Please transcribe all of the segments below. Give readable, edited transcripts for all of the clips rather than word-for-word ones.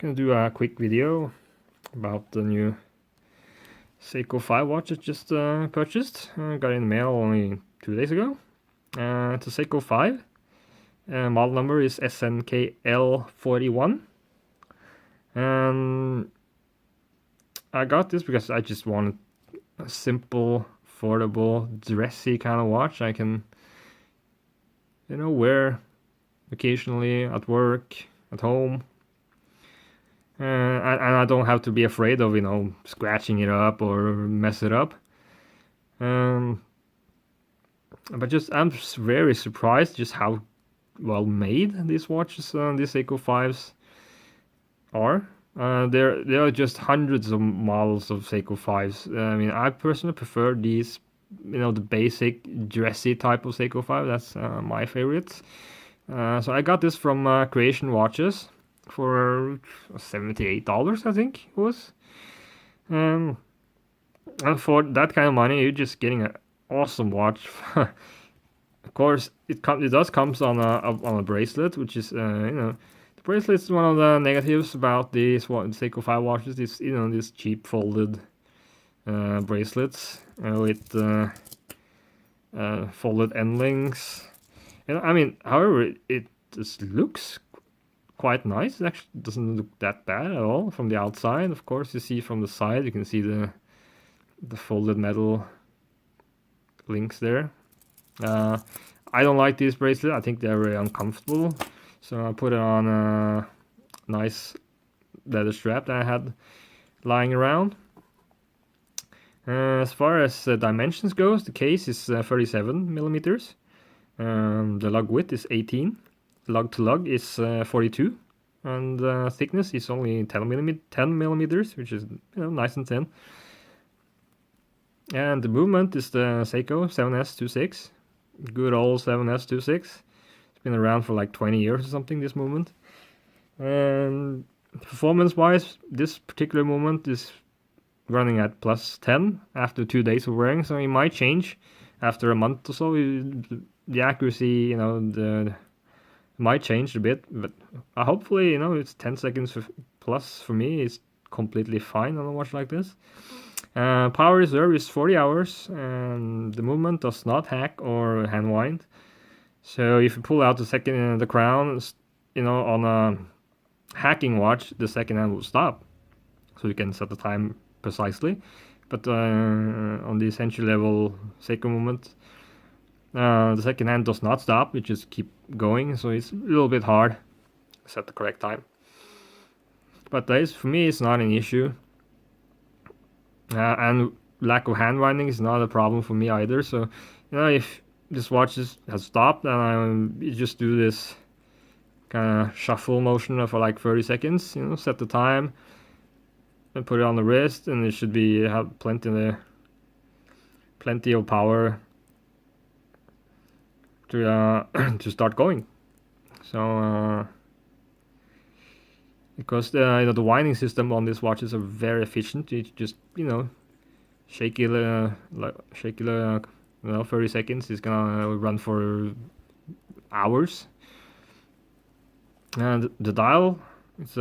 Gonna do a quick video about the new Seiko 5 watch I just purchased. Got it in the mail only 2 days ago. It's a Seiko 5. Model number is SNKL41. And I got this because I just wanted a simple, affordable, dressy kind of watch I can, wear occasionally at work, at home. And I don't have to be afraid of, scratching it up or mess it up. But I'm just very surprised just how well made these watches, these Seiko 5s are. There are just hundreds of models of Seiko 5s. I mean, I personally prefer these, the basic dressy type of Seiko 5. That's my favorites. So I got this from Creation Watches for $78, I think it was. And for that kind of money, you're just getting an awesome watch. Of course, it does comes on a bracelet, which is the bracelet is one of the negatives about these Seiko 5 watches. Is these cheap folded bracelets with folded end links. However, it just looks quite nice. It actually doesn't look that bad at all from the outside. Of course, you see from the side, you can see the folded metal links there. I don't like these bracelets. I think they're very uncomfortable. So I put it on a nice leather strap that I had lying around. As far as dimensions goes, the case is 37 millimeters. The lug width is 18. Lug to lug is 42, and thickness is only 10 millimeters, which is nice and thin. And the movement is the Seiko 7S26, good old 7S26. It's been around for like 20 years or something, this movement. And performance-wise, this particular movement is running at plus 10 after 2 days of wearing, so it might change after a month or so. The accuracy, might change a bit, but hopefully, it's 10 seconds plus for me. It's completely fine on a watch like this. Power reserve is 40 hours, and the movement does not hack or hand wind. So if you pull out the crown, on a hacking watch, the second hand will stop, so you can set the time precisely. But on the entry level Seiko movement, the second hand does not stop, it just keep going, so it's a little bit hard to set the correct time. But for me, it's not an issue. And lack of hand winding is not a problem for me either. So, if this watch has stopped, and you just do this kind of shuffle motion for like 30 seconds, set the time, and put it on the wrist, and it should have plenty of power to start going. So because the winding system on these watches are very efficient, it's just shake it 30 seconds. It's gonna run for hours. And the dial, it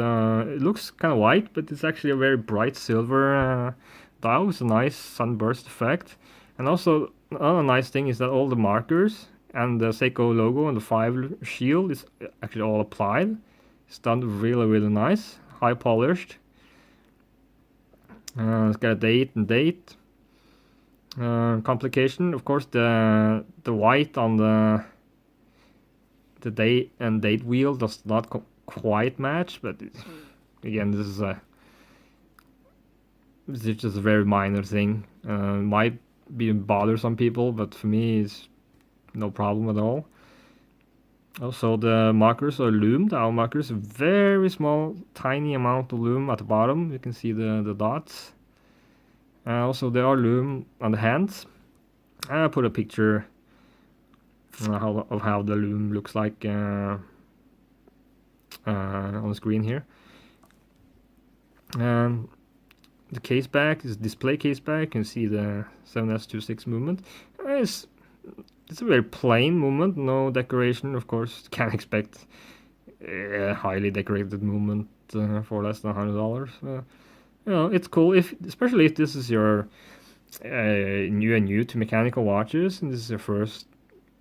looks kind of white, but it's actually a very bright silver dial with a nice sunburst effect. And also another nice thing is that all the markers and the Seiko logo and the 5 shield is actually all applied. It's done really, really nice, high polished. It's got a date and date. Complication, of course, the white on the date and date wheel does not quite match, but again, this is just a very minor thing. Might bother some people, but for me, it's no problem at all. Also, the markers are loomed. Our markers, a very small, tiny amount of loom at the bottom. You can see the dots. Also, there are loom on the hands. I put a picture of how the loom looks like on the screen here. The case back is display case back. You can see the 7S26 movement. It's a very plain movement, no decoration. Of course, can't expect a highly decorated movement for less than $100. You know, it's cool especially if this is your new to mechanical watches, and this is your first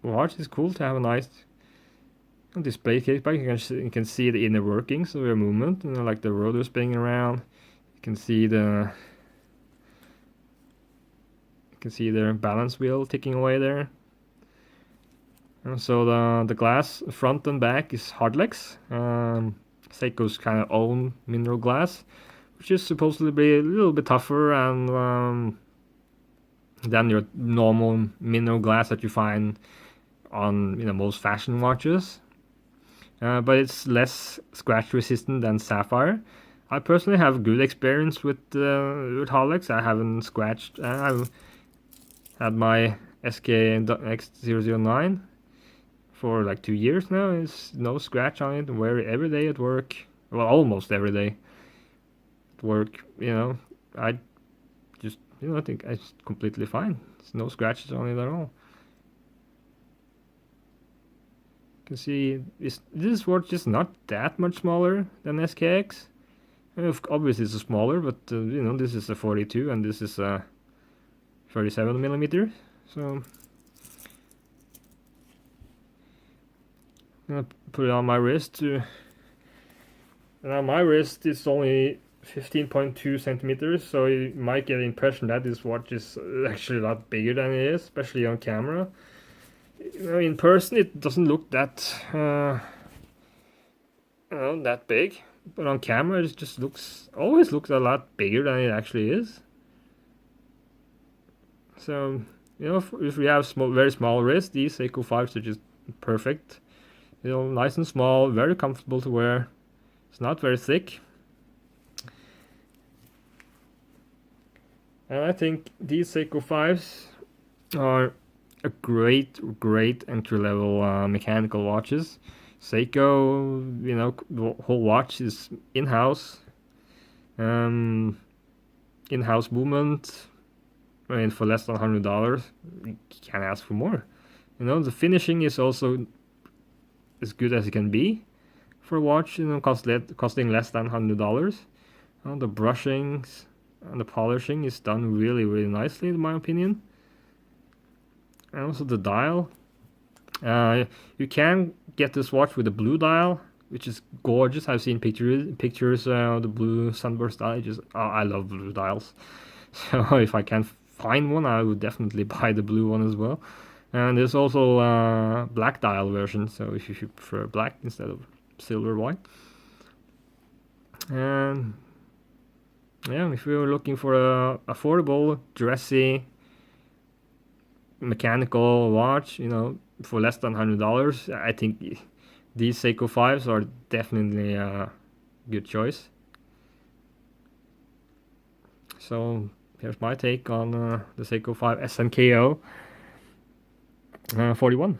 watch. It's cool to have a nice display case back. You can see the inner workings of your movement, you know, like the rotor spinning around. You can see the balance wheel ticking away there. And so the glass front and back is Hardlex, Seiko's kind of own mineral glass, which is supposed to be a little bit tougher and than your normal mineral glass that you find on, you know, most fashion watches. But it's less scratch resistant than sapphire. I personally have good experience with Hardlex. I haven't scratched. I've had my SKX009 for like 2 years now. It's no scratch on it. Wear it every day at work. Well, almost every day at work. You know, I just, you know, I think it's completely fine. There's no scratches on it at all. You can see this watch is not that much smaller than SKX. Obviously it's smaller, but you know, this is a 42 and this is a 37 millimeter. So I'm gonna put it on my wrist. And on my wrist it's only 15.2 centimeters, so you might get the impression that this watch is actually a lot bigger than it is, especially on camera. You know, in person it doesn't look that that big, but on camera it just always looks a lot bigger than it actually is. So, you know, if we have very small wrists, these Seiko 5s are just perfect. You know, nice and small, very comfortable to wear. It's not very thick. And I think these Seiko 5s are a great entry-level mechanical watches. Seiko, you know, the whole watch is in-house. In-house movement. I mean, for less than $100, you can't ask for more. You know, the finishing is also as good as it can be for a watch, you know, costing less than $100. The brushings and the polishing is done really nicely, in my opinion. And also the dial. You can get this watch with a blue dial, which is gorgeous. I've seen pictures of the blue sunburst dial. I love blue dials. So if I can find one, I would definitely buy the blue one as well. And there's also a black dial version, so if you prefer black instead of silver white. And yeah, if you're looking for a affordable, dressy, mechanical watch, you know, for less than $100, I think these Seiko 5s are definitely a good choice. So here's my take on the Seiko 5 SNKL41.